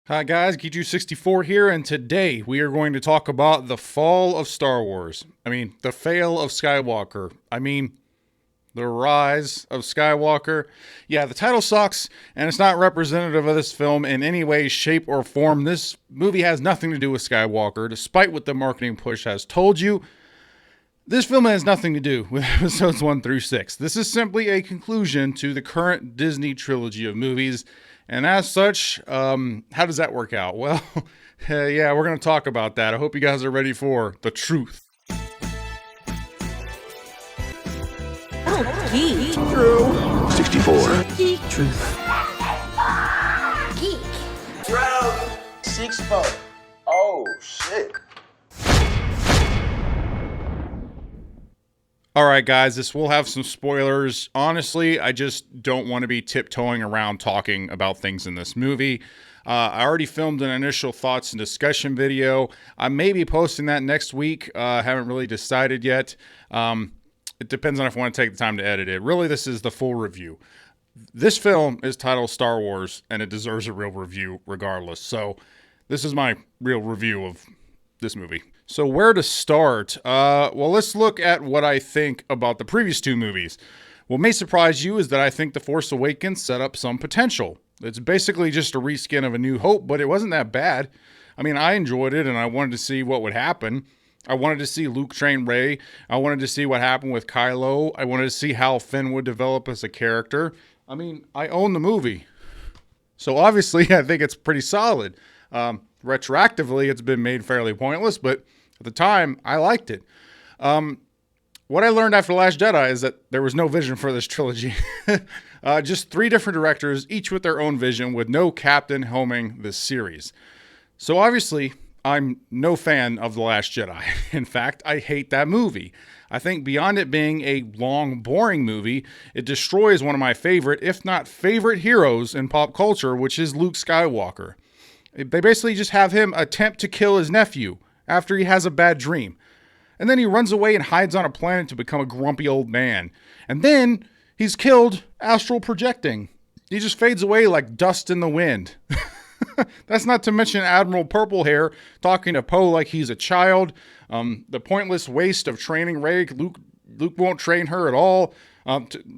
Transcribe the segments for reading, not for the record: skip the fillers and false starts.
Hi guys, Geeju64 here, and today we are going to talk about the fall of Star Wars. The fail of Skywalker. The rise of Skywalker. Yeah, the title sucks, and it's not representative of this film in any way, shape, or form. This movie has nothing to do with Skywalker, despite what the marketing push has told you. This film has nothing to do with episodes 1 through 6. This is simply a conclusion to the current Disney trilogy of movies. And as such, how does that work out? Well, yeah, we're going to talk about that. I hope you guys are ready for the truth. Oh, geek. True. 64. Geek. Truth. Geek. True. 64. Oh, shit. Alright guys, this will have some spoilers. Honestly, I just don't want to be tiptoeing around talking about things in this movie. I already filmed an initial thoughts and discussion video. I may be posting that next week. I haven't really decided yet. It depends on if I want to take the time to edit it. Really, this is the full review. This film is titled Star Wars, and it deserves a real review regardless. So, this is my real review of this movie. So where to start? Well, let's look at what I think about the previous two movies. What may surprise you is that I think The Force Awakens set up some potential. It's basically just a reskin of A New Hope, but it wasn't that bad. I enjoyed it, and I wanted to see what would happen. I wanted to see Luke train Rey. I wanted to see what happened with Kylo. I wanted to see how Finn would develop as a character. I own the movie. So obviously, I think it's pretty solid. Retroactively, it's been made fairly pointless, but at the time, I liked it. What I learned after Last Jedi is that there was no vision for this trilogy. Just three different directors, each with their own vision, with no captain helming this series. So obviously, I'm no fan of The Last Jedi. In fact, I hate that movie. I think beyond it being a long, boring movie, it destroys one of my favorite, if not favorite heroes in pop culture, which is Luke Skywalker. They basically just have him attempt to kill his nephew after he has a bad dream. And then he runs away and hides on a planet to become a grumpy old man. And then he's killed astral projecting. He just fades away like dust in the wind. That's not to mention Admiral Purplehair talking to Poe like he's a child. The pointless waste of training Rey. Luke won't train her at all. And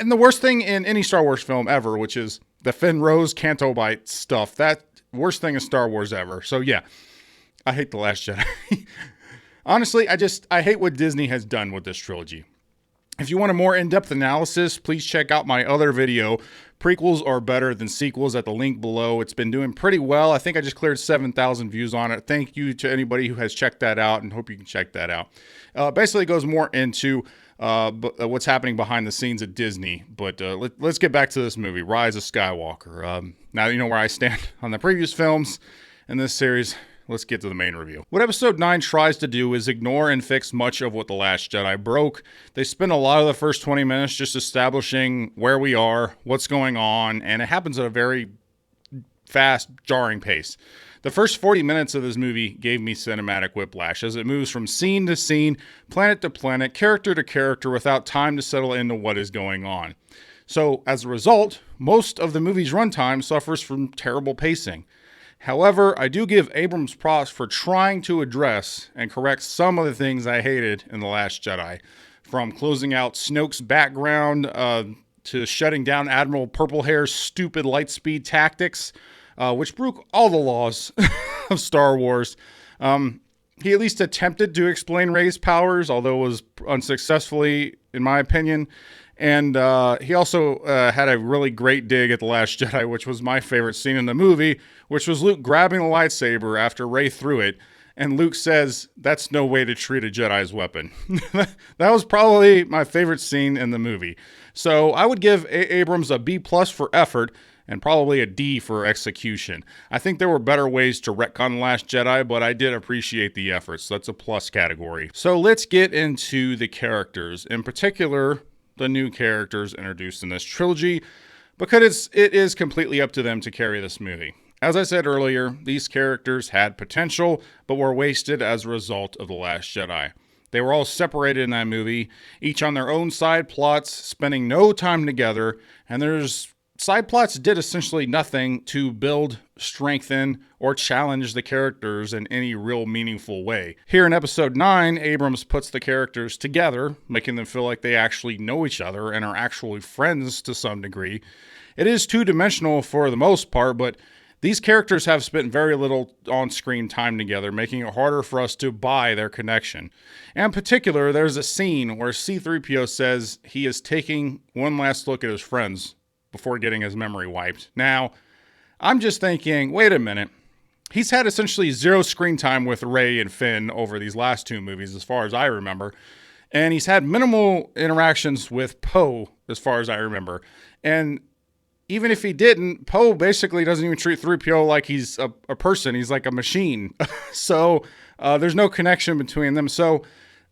the worst thing in any Star Wars film ever, which is the Finn Rose Canto Bight stuff. That worst thing in Star Wars ever. So yeah. I hate The Last Jedi. Honestly, I hate what Disney has done with this trilogy. If you want a more in-depth analysis, please check out my other video. Prequels are better than sequels at the link below. It's been doing pretty well. I think I just cleared 7,000 views on it. Thank you to anybody who has checked that out, and hope you can check that out. Basically, it goes more into what's happening behind the scenes at Disney. But let's get back to this movie, Rise of Skywalker. Now you know where I stand on the previous films in this series. Let's get to the main review. What Episode 9 tries to do is ignore and fix much of what The Last Jedi broke. They spend a lot of the first 20 minutes just establishing where we are, what's going on, and it happens at a very fast, jarring pace. The first 40 minutes of this movie gave me cinematic whiplash as it moves from scene to scene, planet to planet, character to character without time to settle into what is going on. So, as a result, most of the movie's runtime suffers from terrible pacing. However, I do give Abrams props for trying to address and correct some of the things I hated in The Last Jedi. From closing out Snoke's background to shutting down Admiral Purplehair's stupid lightspeed tactics, which broke all the laws of Star Wars. He at least attempted to explain Rey's powers, although it was unsuccessfully, in my opinion. And he also had a really great dig at The Last Jedi, which was my favorite scene in the movie, which was Luke grabbing the lightsaber after Rey threw it. And Luke says, "That's no way to treat a Jedi's weapon." That was probably my favorite scene in the movie. So I would give Abrams a B+ for effort and probably a D for execution. I think there were better ways to retcon The Last Jedi, but I did appreciate the effort, so that's a plus category. So let's get into the characters. In particular, the new characters introduced in this trilogy, because it is completely up to them to carry this movie. As I said earlier, these characters had potential, but were wasted as a result of The Last Jedi. They were all separated in that movie, each on their own side plots, spending no time together, and there's side plots did essentially nothing to build, strengthen, or challenge the characters in any real meaningful way. Here in episode 9, Abrams puts the characters together, making them feel like they actually know each other and are actually friends to some degree. It is two-dimensional for the most part, but these characters have spent very little on-screen time together, making it harder for us to buy their connection. And in particular, there's a scene where C-3PO says he is taking one last look at his friends before getting his memory wiped. Now, I'm just thinking, wait a minute. He's had essentially zero screen time with Rey and Finn over these last two movies, as far as I remember. And he's had minimal interactions with Poe, as far as I remember. And even if he didn't, Poe basically doesn't even treat 3PO like he's a person. He's like a machine. So there's no connection between them. So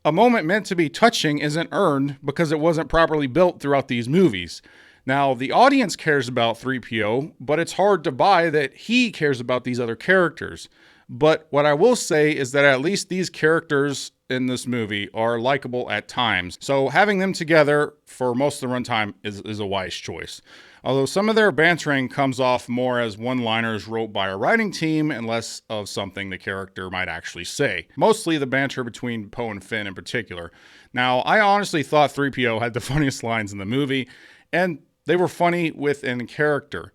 a moment meant to be touching isn't earned because it wasn't properly built throughout these movies. Now, the audience cares about 3PO, but it's hard to buy that he cares about these other characters. But what I will say is that at least these characters in this movie are likable at times. So having them together for most of the runtime is a wise choice. Although some of their bantering comes off more as one-liners wrote by a writing team and less of something the character might actually say. Mostly the banter between Poe and Finn in particular. Now, I honestly thought 3PO had the funniest lines in the movie, and they were funny within character.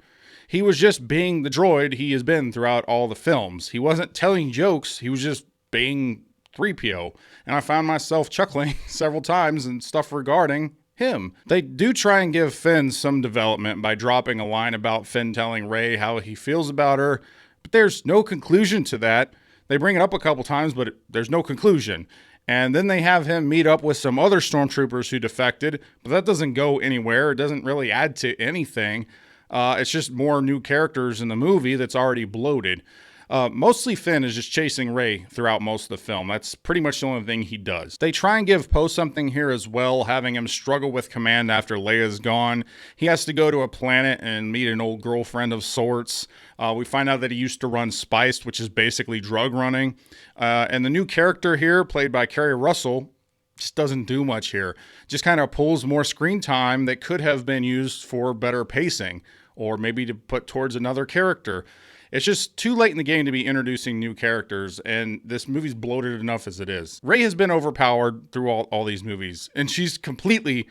He was just being the droid he has been throughout all the films. He wasn't telling jokes, he was just being 3PO. And I found myself chuckling several times and stuff regarding him. They do try and give Finn some development by dropping a line about Finn telling Rey how he feels about her, but there's no conclusion to that. They bring it up a couple times, but there's no conclusion. And then they have him meet up with some other stormtroopers who defected, but that doesn't go anywhere. It doesn't really add to anything. It's just more new characters in the movie that's already bloated. Mostly Finn is just chasing Rey throughout most of the film. That's pretty much the only thing he does. They try and give Poe something here as well, having him struggle with command after Leia's gone. He has to go to a planet and meet an old girlfriend of sorts. We find out that he used to run Spiced, which is basically drug running. And the new character here, played by Kerry Russell, just doesn't do much here. Just kind of pulls more screen time that could have been used for better pacing, or maybe to put towards another character. It's just too late in the game to be introducing new characters, and this movie's bloated enough as it is. Rey has been overpowered through all these movies, and she's completely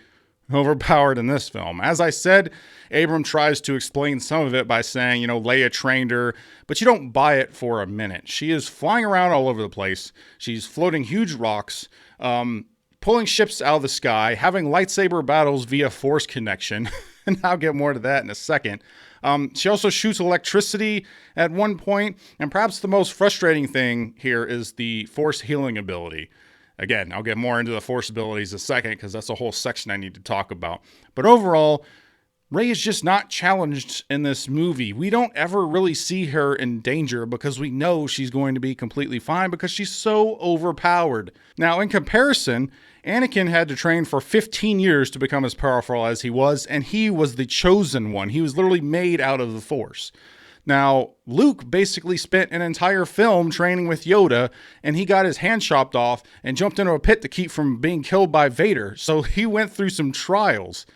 overpowered in this film. As I said, Abram tries to explain some of it by saying, Leia trained her, but you don't buy it for a minute. She is flying around all over the place. She's floating huge rocks, pulling ships out of the sky, having lightsaber battles via force connection, and I'll get more to that in a second. She also shoots electricity at one point, and perhaps the most frustrating thing here is the force healing ability. Again, I'll get more into the force abilities in a second because that's a whole section I need to talk about. But overall, Rey is just not challenged in this movie. We don't ever really see her in danger because we know she's going to be completely fine because she's so overpowered. Now, in comparison, Anakin had to train for 15 years to become as powerful as he was, and he was the chosen one. He was literally made out of the Force. Now, Luke basically spent an entire film training with Yoda, and he got his hand chopped off and jumped into a pit to keep from being killed by Vader. So he went through some trials.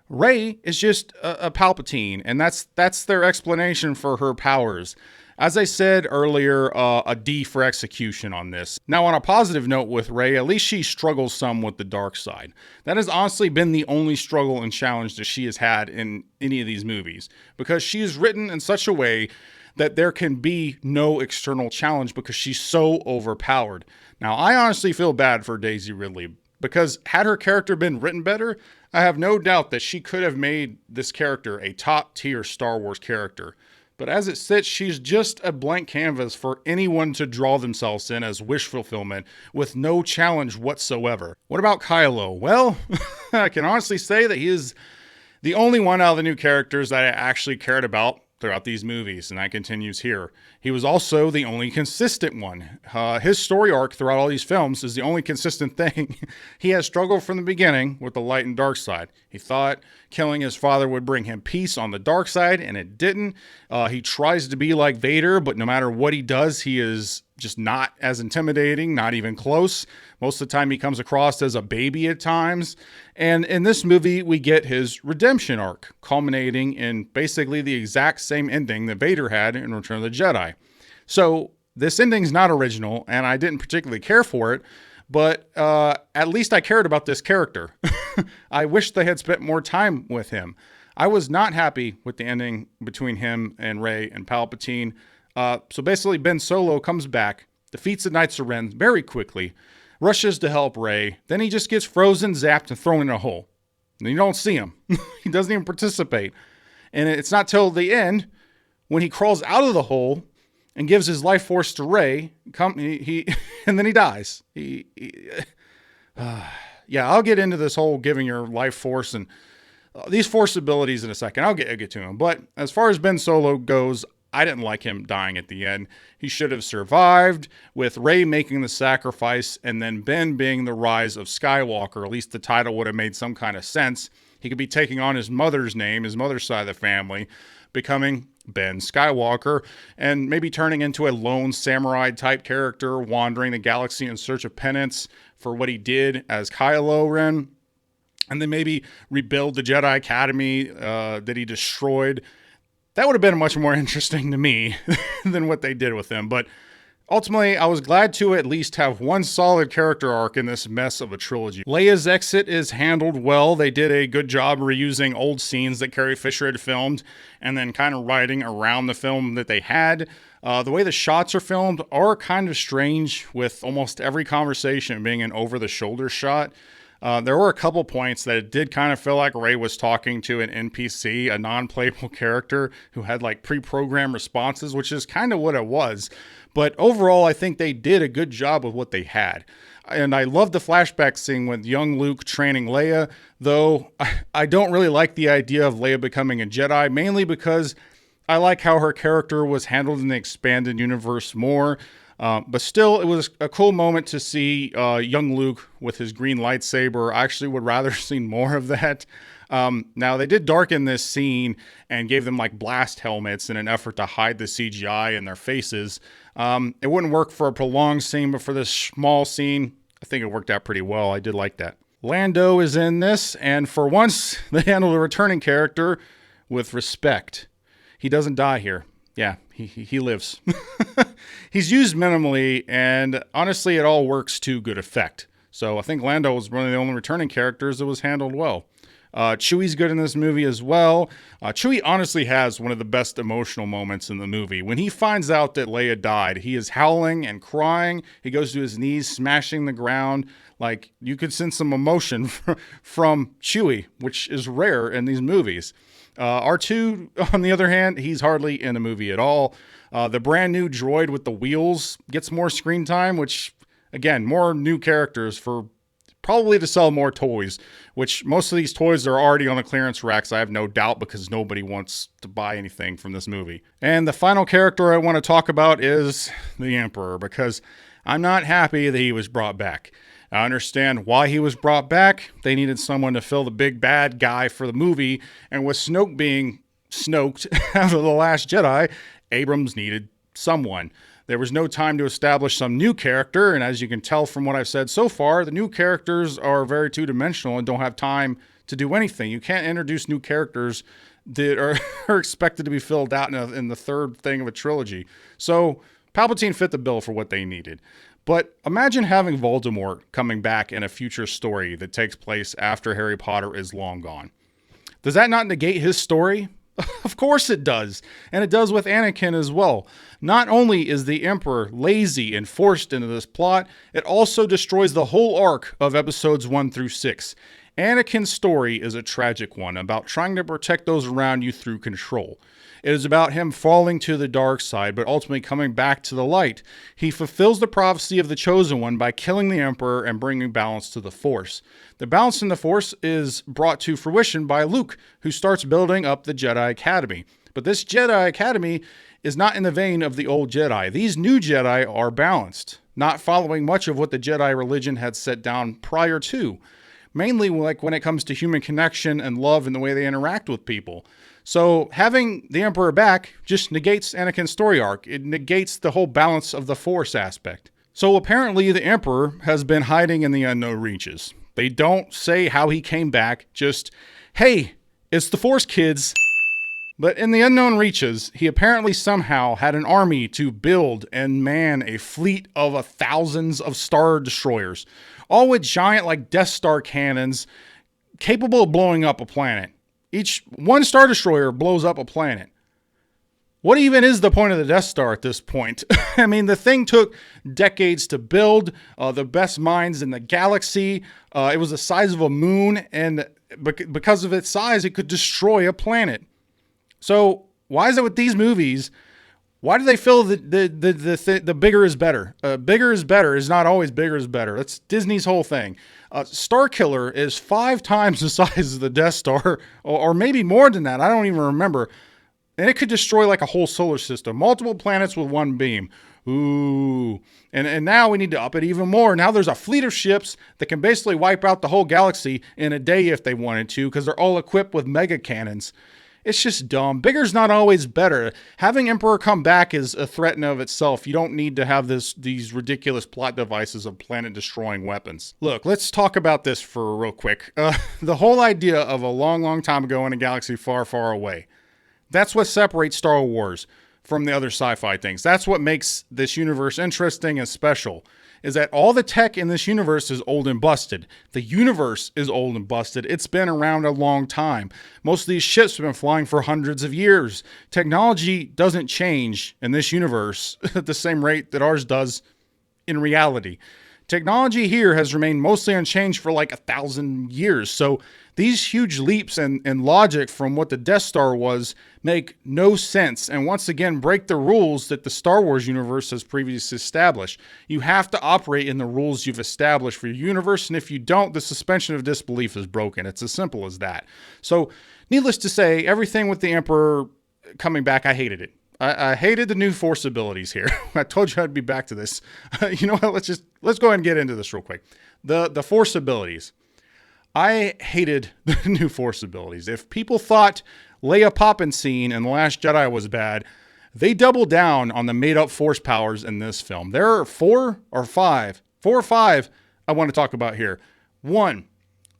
Rey is just a Palpatine, and that's their explanation for her powers. As I said earlier, a D for execution on this. Now, on a positive note with Rey, at least she struggles some with the dark side. That has honestly been the only struggle and challenge that she has had in any of these movies, because she is written in such a way that there can be no external challenge because she's so overpowered. Now, I honestly feel bad for Daisy Ridley, because had her character been written better, I have no doubt that she could have made this character a top-tier Star Wars character. But as it sits, she's just a blank canvas for anyone to draw themselves in as wish fulfillment with no challenge whatsoever. What about Kylo? Well, I can honestly say that he is the only one out of the new characters that I actually cared about throughout these movies, and that continues here. He was also the only consistent one. His story arc throughout all these films is the only consistent thing. He has struggled from the beginning with the light and dark side. He thought killing his father would bring him peace on the dark side, and it didn't. He tries to be like Vader, but no matter what he does, he is just not as intimidating, not even close. Most of the time he comes across as a baby at times. And in this movie, we get his redemption arc, culminating in basically the exact same ending that Vader had in Return of the Jedi. So this ending's not original, and I didn't particularly care for it, but at least I cared about this character. I wish they had spent more time with him. I was not happy with the ending between him and Rey and Palpatine. So basically, Ben Solo comes back, defeats the Knights of Ren very quickly, rushes to help Rey, then he just gets frozen, zapped, and thrown in a hole. And you don't see him. He doesn't even participate. And it's not till the end, when he crawls out of the hole and gives his life force to Rey, and then he dies. Yeah, I'll get into this whole giving your life force and these force abilities in a second. I'll get to him. But as far as Ben Solo goes, I didn't like him dying at the end. He should have survived, with Rey making the sacrifice and then Ben being the rise of Skywalker. At least the title would have made some kind of sense. He could be taking on his mother's name, his mother's side of the family, becoming Ben Skywalker, and maybe turning into a lone samurai type character, wandering the galaxy in search of penance for what he did as Kylo Ren, and then maybe rebuild the Jedi Academy that he destroyed. That would have been much more interesting to me than what they did with him. But ultimately, I was glad to at least have one solid character arc in this mess of a trilogy. Leia's exit is handled well. They did a good job reusing old scenes that Carrie Fisher had filmed and then kind of writing around the film that they had. The way the shots are filmed are kind of strange, with almost every conversation being an over-the-shoulder shot. There were a couple points that it did kind of feel like Rey was talking to an NPC, a non-playable character who had like pre-programmed responses, which is kind of what it was. But overall, I think they did a good job with what they had. And I love the flashback scene with young Luke training Leia, though I don't really like the idea of Leia becoming a Jedi, mainly because I like how her character was handled in the expanded universe more. But still, it was a cool moment to see young Luke with his green lightsaber. I actually would rather see more of that. Now, they did darken this scene and gave them like blast helmets in an effort to hide the CGI in their faces. It wouldn't work for a prolonged scene, but for this small scene, I think it worked out pretty well. I did like that. Lando is in this, and for once, they handled a returning character with respect. He doesn't die here. Yeah, he lives. He's used minimally, and honestly, it all works to good effect. So I think Lando was one of the only returning characters that was handled well. Chewie's good in this movie as well. Chewie honestly has one of the best emotional moments in the movie. When he finds out that Leia died, he is howling and crying. He goes to his knees, smashing the ground. Like, you could sense some emotion from Chewie, which is rare in these movies. R2, on the other hand, he's hardly in the movie at all. The brand new droid with the wheels gets more screen time, which, again, more new characters for probably to sell more toys, which most of these toys are already on the clearance racks, I have no doubt, because nobody wants to buy anything from this movie. And the final character I want to talk about is the Emperor, because I'm not happy that he was brought back. I understand why he was brought back. They needed someone to fill the big bad guy for the movie, and with Snoke being snoked out of The Last Jedi, Abrams needed someone. There was no time to establish some new character, and as you can tell from what I've said so far, the new characters are very two-dimensional and don't have time to do anything. You can't introduce new characters that are expected to be filled out in the third thing of a trilogy. So Palpatine fit the bill for what they needed. But imagine having Voldemort coming back in a future story that takes place after Harry Potter is long gone. Does that not negate his story? Of course it does. And it does with Anakin as well. Not only is the Emperor lazy and forced into this plot, it also destroys the whole arc of episodes 1 through 6. Anakin's story is a tragic one about trying to protect those around you through control. It is about him falling to the dark side, but ultimately coming back to the light. He fulfills the prophecy of the Chosen One by killing the Emperor and bringing balance to the Force. The balance in the Force is brought to fruition by Luke, who starts building up the Jedi Academy. But this Jedi Academy is not in the vein of the old Jedi. These new Jedi are balanced, not following much of what the Jedi religion had set down prior to. mainly like when it comes to human connection and love and the way they interact with people. So having the Emperor back just negates Anakin's story arc. It negates the whole balance of the Force aspect. So apparently the Emperor has been hiding in the unknown reaches. They don't say how he came back, just, hey, it's the Force kids. But in the unknown reaches, he apparently somehow had an army to build and man a fleet of thousands of Star Destroyers, all with giant like Death Star cannons capable of blowing up a planet. Each one Star Destroyer blows up a planet. What even is the point of the Death Star at this point? I mean, the thing took decades to build, the best minds in the galaxy. It was the size of a moon, and because of its size, it could destroy a planet. So why is it with these movies? Why do they feel the bigger is better? Bigger is better is not always bigger is better. That's Disney's whole thing. Star Killer is 5 times the size of the Death Star, or maybe more than that. I don't even remember. And it could destroy like a whole solar system, multiple planets with one beam. Ooh. And now we need to up it even more. Now there's a fleet of ships that can basically wipe out the whole galaxy in a day if they wanted to, because they're all equipped with mega cannons. It's just dumb. Bigger's not always better. Having Emperor come back is a threat in of itself. You don't need to have these ridiculous plot devices of planet-destroying weapons. Look, let's talk about this for real quick. The whole idea of a long, long time ago in a galaxy far, far away. That's what separates Star Wars from the other sci-fi things. That's what makes this universe interesting and special, is that all the tech in this universe is old and busted. The universe is old and busted. It's been around a long time. Most of these ships have been flying for hundreds of years. Technology doesn't change in this universe at the same rate that ours does in reality. Technology here has remained mostly unchanged for like 1,000 years. So these huge leaps in logic from what the Death Star was make no sense, and once again break the rules that the Star Wars universe has previously established. You have to operate in the rules you've established for your universe, and if you don't, the suspension of disbelief is broken. It's as simple as that. So needless to say, everything with the Emperor coming back, I hated it. I hated the new Force abilities here. I told you I'd be back to this. You know what? Let's go ahead and get into this real quick. The Force abilities. I hated the new Force abilities. If people thought Leia Poppin scene in The Last Jedi was bad, they doubled down on the made-up Force powers in this film. There are 4 or 5 I want to talk about here. 1,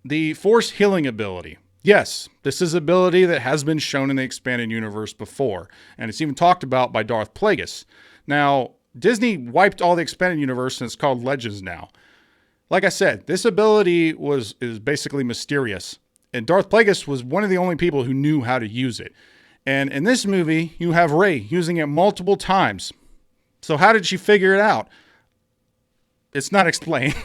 the Force healing ability. Yes, this is an ability that has been shown in the expanded universe before, and it's even talked about by Darth Plagueis. Now, Disney wiped all the expanded universe, and it's called Legends now. Like I said, this ability is basically mysterious, and Darth Plagueis was one of the only people who knew how to use it. And in this movie, you have Rey using it multiple times. So how did she figure it out? It's not explained.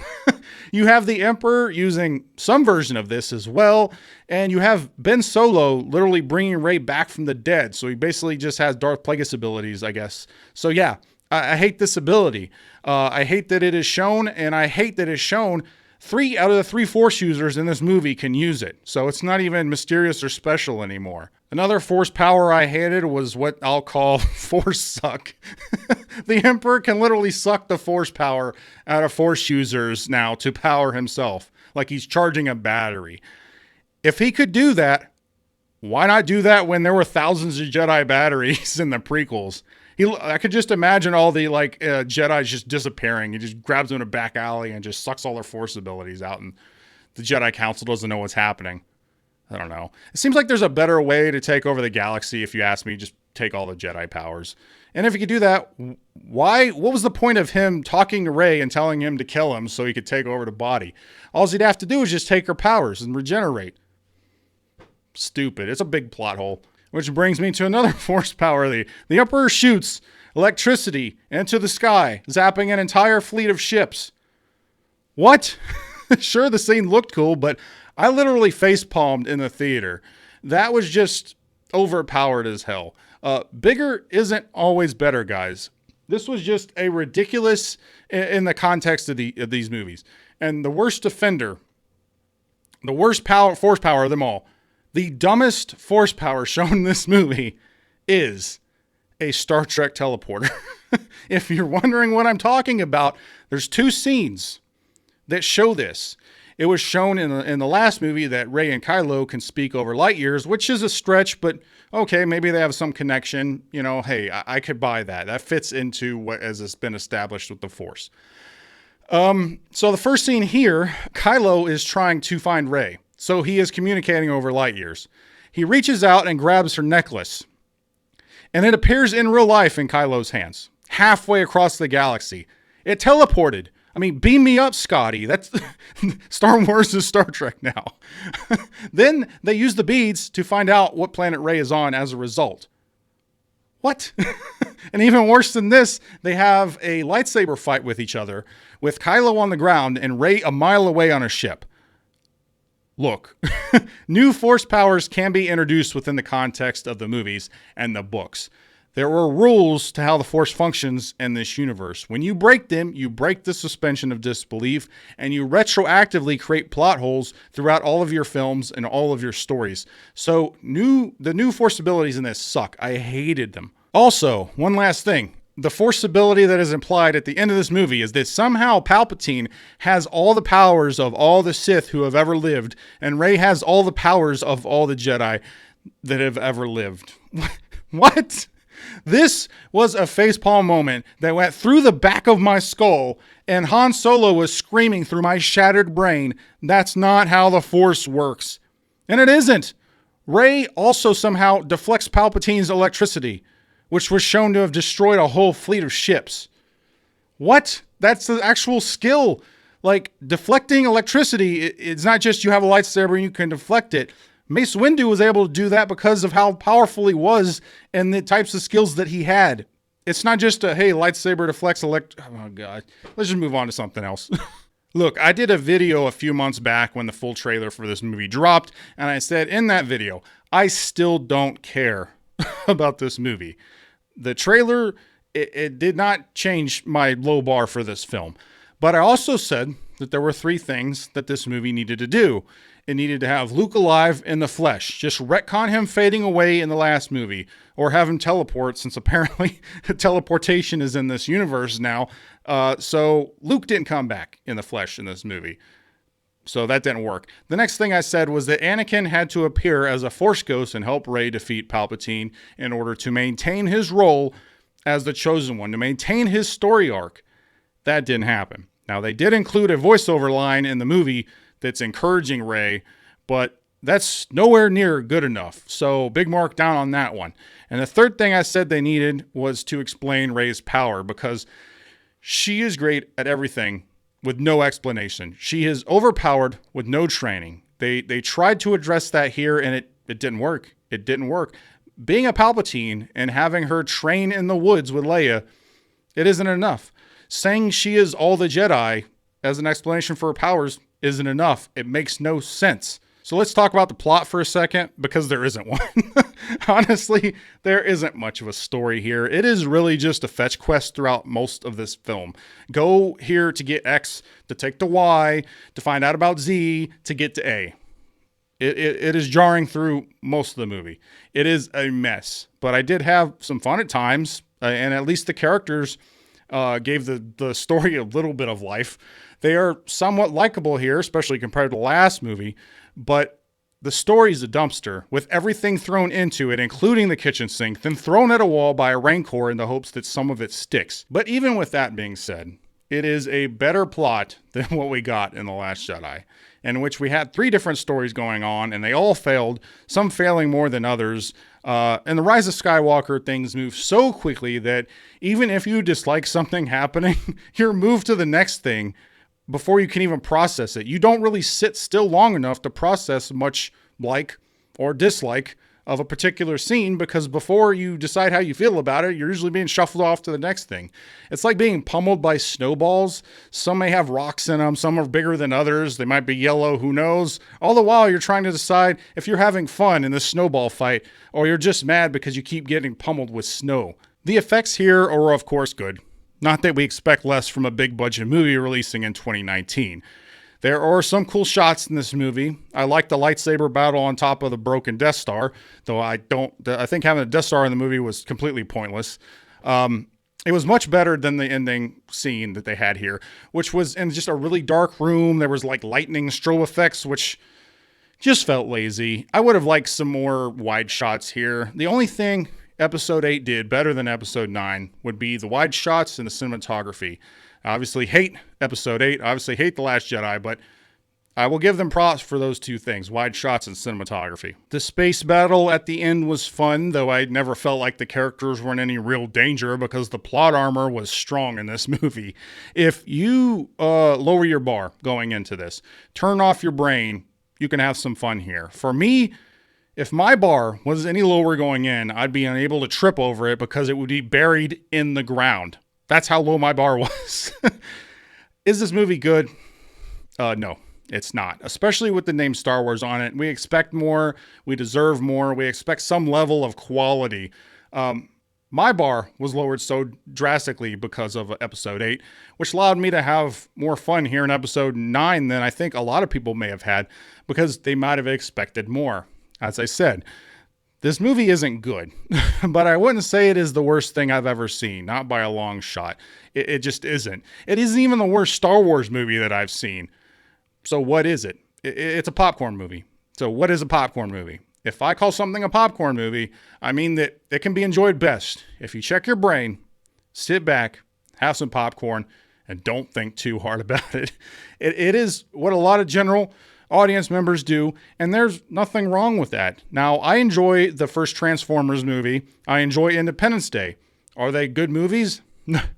You have the Emperor using some version of this as well, and you have Ben Solo literally bringing Rey back from the dead. So he basically just has Darth Plagueis abilities, I guess. So yeah, I hate this ability. I hate that it is shown, and I hate that it's shown 3 out of the 3 Force users in this movie can use it. So it's not even mysterious or special anymore. Another Force power I hated was what I'll call Force suck. The Emperor can literally suck the Force power out of Force users now to power himself, like he's charging a battery. If he could do that, why not do that when there were thousands of Jedi batteries in the prequels? I could just imagine all the Jedi just disappearing. He just grabs them in a back alley and just sucks all their Force abilities out, and the Jedi Council doesn't know what's happening. I don't know. It seems like there's a better way to take over the galaxy. If you ask me, just take all the Jedi powers. And if you could do that, what was the point of him talking to Rey and telling him to kill him so he could take over the body? All he'd have to do is just take her powers and regenerate. Stupid. It's a big plot hole. Which brings me to another Force power. The Emperor shoots electricity into the sky, zapping an entire fleet of ships. What? Sure, the scene looked cool, but I literally facepalmed in the theater. That was just overpowered as hell. Bigger isn't always better, guys. This was just a ridiculous in the context of these movies. And the worst offender, the worst Force power of them all, the dumbest Force power shown in this movie is a Star Trek teleporter. If you're wondering what I'm talking about, there's 2 scenes that show this. It was shown in the last movie that Rey and Kylo can speak over light years, which is a stretch, but okay, maybe they have some connection. You know, hey, I could buy that. That fits into what has been established with the Force. So the first scene here, Kylo is trying to find Rey. So he is communicating over light years. He reaches out and grabs her necklace. And it appears in real life in Kylo's hands, halfway across the galaxy. It teleported. I mean, beam me up, Scotty. That's Star Wars is Star Trek now. Then they use the beads to find out what planet Rey is on as a result. What? And even worse than this, they have a lightsaber fight with each other, with Kylo on the ground and Rey a mile away on a ship. Look, new Force powers can be introduced within the context of the movies and the books. There were rules to how the Force functions in this universe. When you break them, you break the suspension of disbelief, and you retroactively create plot holes throughout all of your films and all of your stories. So the new Force abilities in this suck. I hated them. Also, one last thing. The Force ability that is implied at the end of this movie is that somehow Palpatine has all the powers of all the Sith who have ever lived, and Rey has all the powers of all the Jedi that have ever lived. What? This was a facepalm moment that went through the back of my skull, and Han Solo was screaming through my shattered brain, that's not how the Force works. And it isn't. Rey also somehow deflects Palpatine's electricity, which was shown to have destroyed a whole fleet of ships. What? That's the actual skill. Like, deflecting electricity, it's not just you have a lightsaber and you can deflect it. Mace Windu was able to do that because of how powerful he was and the types of skills that he had. It's not just a, hey, lightsaber deflects oh God. Let's just move on to something else. Look, I did a video a few months back when the full trailer for this movie dropped, and I said in that video, I still don't care about this movie. The trailer, it did not change my low bar for this film. But I also said that there were 3 things that this movie needed to do. It needed to have Luke alive in the flesh. Just retcon him fading away in the last movie. Or have him teleport, since apparently teleportation is in this universe now. So Luke didn't come back in the flesh in this movie. So that didn't work. The next thing I said was that Anakin had to appear as a Force ghost and help Rey defeat Palpatine in order to maintain his role as the Chosen One, to maintain his story arc. That didn't happen. Now, they did include a voiceover line in the movie that's encouraging Rey, but that's nowhere near good enough. So big mark down on that one. And the third thing I said they needed was to explain Rey's power, because she is great at everything with no explanation. She is overpowered with no training. They tried to address that here, and it didn't work. It didn't work. Being a Palpatine and having her train in the woods with Leia, it isn't enough. Saying she is all the Jedi as an explanation for her powers isn't enough. It makes no sense. So let's talk about the plot for a second, because there isn't one. Honestly, there isn't much of a story here. It is really just a fetch quest throughout most of this film. Go here to get X, to take to Y, to find out about Z, to get to A. It is jarring through most of the movie. It is a mess, but I did have some fun at times, and at least the characters gave the story a little bit of life. They are somewhat likable here, especially compared to the last movie, but the story's a dumpster with everything thrown into it, including the kitchen sink, then thrown at a wall by a Rancor in the hopes that some of it sticks. But even with that being said, it is a better plot than what we got in The Last Jedi, in which we had 3 different stories going on, and they all failed, some failing more than others. In The Rise of Skywalker, things move so quickly that even if you dislike something happening, you're moved to the next thing before you can even process it. You don't really sit still long enough to process much like or dislike of a particular scene, because before you decide how you feel about it, you're usually being shuffled off to the next thing. It's like being pummeled by snowballs. Some may have rocks in them. Some are bigger than others. They might be yellow. Who knows? All the while, you're trying to decide if you're having fun in this snowball fight, or you're just mad because you keep getting pummeled with snow. The effects here are, of course, good. Not that we expect less from a big budget movie releasing in 2019. There are some cool shots in this movie. I like the lightsaber battle on top of the broken Death Star, though I think having a Death Star in the movie was completely pointless. It was much better than the ending scene that they had here, which was in just a really dark room. There was like lightning strobe effects, which just felt lazy. I would have liked some more wide shots here. The only thing Episode 8 did better than Episode 9 would be the wide shots and the cinematography. I obviously hate Episode 8. I obviously hate The Last Jedi, but I will give them props for those two things, wide shots and cinematography. The space battle at the end was fun, though I never felt like the characters were in any real danger because the plot armor was strong in this movie. If you lower your bar going into this, turn off your brain, you can have some fun here. For me, if my bar was any lower going in, I'd be unable to trip over it because it would be buried in the ground. That's how low my bar was. Is this movie good? No. It's not, especially with the name Star Wars on it. We expect more. We deserve more. We expect some level of quality. My bar was lowered so drastically because of Episode 8, which allowed me to have more fun here in Episode 9 than I think a lot of people may have had because they might have expected more. As I said, this movie isn't good, but I wouldn't say it is the worst thing I've ever seen, not by a long shot. It just isn't. It isn't even the worst Star Wars movie that I've seen. So what is it? It's a popcorn movie. So what is a popcorn movie? If I call something a popcorn movie, I mean that it can be enjoyed best if you check your brain, sit back, have some popcorn, and don't think too hard about it. It is what a lot of general audience members do, and there's nothing wrong with that. Now, I enjoy the first Transformers movie. I enjoy Independence Day. Are they good movies?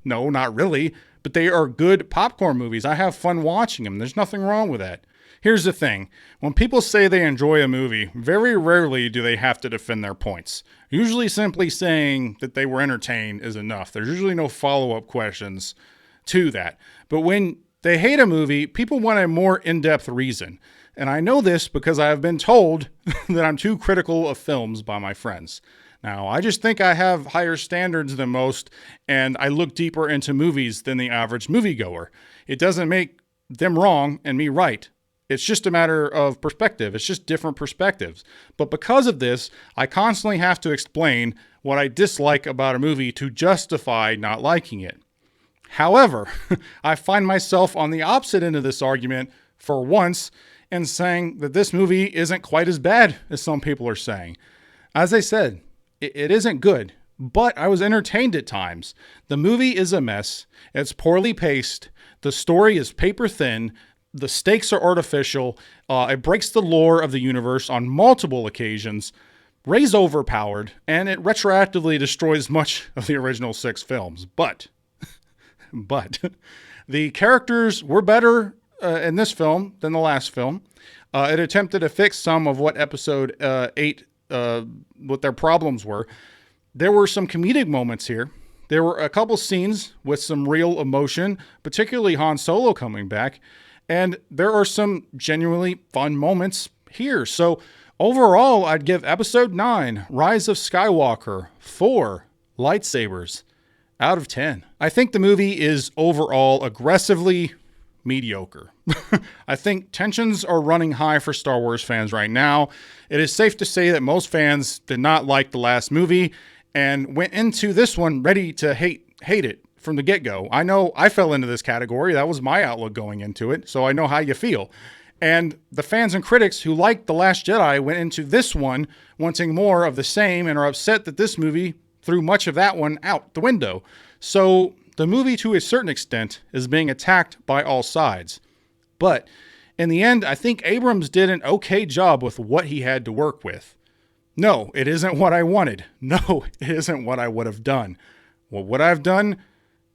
No, not really. But they are good popcorn movies. I have fun watching them. There's nothing wrong with that. Here's the thing. When people say they enjoy a movie, very rarely do they have to defend their points. Usually simply saying that they were entertained is enough. There's usually no follow-up questions to that. But when they hate a movie, people want a more in-depth reason. And I know this because I have been told that I'm too critical of films by my friends. Now, I just think I have higher standards than most, and I look deeper into movies than the average moviegoer. It doesn't make them wrong and me right. It's just a matter of perspective. It's just different perspectives. But because of this, I constantly have to explain what I dislike about a movie to justify not liking it. However, I find myself on the opposite end of this argument for once and saying that this movie isn't quite as bad as some people are saying. As I said, it isn't good, but I was entertained at times. The movie is a mess. It's poorly paced. The story is paper thin. The stakes are artificial. It breaks the lore of the universe on multiple occasions. Rey's overpowered, and it retroactively destroys much of the original 6 films. But the characters were better in this film than the last film. It attempted to fix some of what Episode 8 what their problems were. There were some comedic moments here. There were a couple scenes with some real emotion, particularly Han Solo coming back. And there are some genuinely fun moments here. So overall, I'd give Episode 9, Rise of Skywalker, 4 lightsabers out of 10. I think the movie is overall aggressively mediocre. I think tensions are running high for Star Wars fans right now. It is safe to say that most fans did not like the last movie and went into this one ready to hate it from the get-go. I know I fell into this category. That was my outlook going into it, so I know how you feel. And the fans and critics who liked The Last Jedi went into this one wanting more of the same and are upset that this movie threw much of that one out the window. So the movie, to a certain extent, is being attacked by all sides. But in the end, I think Abrams did an okay job with what he had to work with. No, it isn't what I wanted. No, it isn't what I would have done. What would I have done?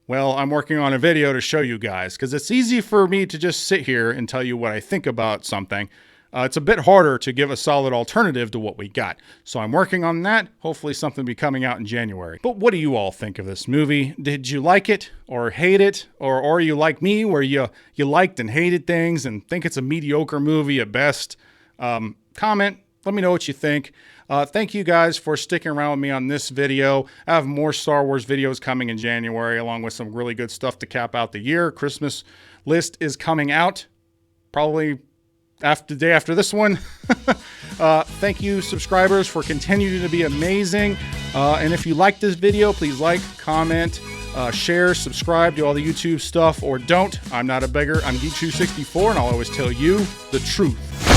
Well, I'm working on a video to show you guys, because it's easy for me to just sit here and tell you what I think about something. It's a bit harder to give a solid alternative to what we got. So I'm working on that. Hopefully something will be coming out in January. But what do you all think of this movie? Did you like it or hate it? Or are you like me where you liked and hated things and think it's a mediocre movie at best? Comment. Let me know what you think. Thank you guys for sticking around with me on this video. I have more Star Wars videos coming in January, along with some really good stuff to cap out the year. Christmas list is coming out probably the day after this one. Thank you, subscribers, for continuing to be amazing. And if you like this video, please like, comment, Share, subscribe, do all the YouTube stuff, or don't. I'm not a beggar. I'm Geechu64, and I'll always tell you the truth.